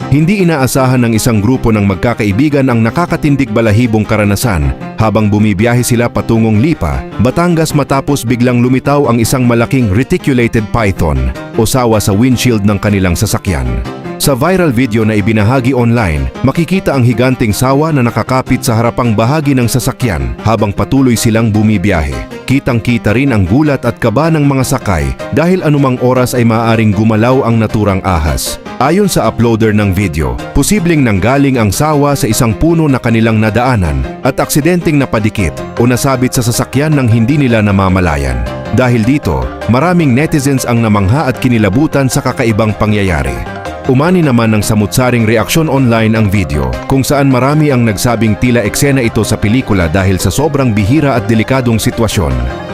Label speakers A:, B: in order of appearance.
A: Hindi inaasahan ng isang grupo ng magkakaibigan ang nakakatindig balahibong karanasan habang bumibiyahe sila patungong Lipa, Batangas matapos biglang lumitaw ang isang malaking reticulated python o sawa sa windshield ng kanilang sasakyan. Sa viral video na ibinahagi online, makikita ang higanting sawa na nakakapit sa harapang bahagi ng sasakyan habang patuloy silang bumibiyahe. Kitang-kita rin ang gulat at kaba ng mga sakay dahil anumang oras ay maaaring gumalaw ang naturang ahas. Ayon sa uploader ng video, posibleng nanggaling ang sawa sa isang puno na kanilang nadaanan at aksidenteng napadikit o nasabit sa sasakyan ng hindi nila namamalayan. Dahil dito, maraming netizens ang namangha at kinilabutan sa kakaibang pangyayari. Umani naman ng samut-saring reaksyon online ang video kung saan marami ang nagsabing tila eksena ito sa pelikula dahil sa sobrang bihira at delikadong sitwasyon.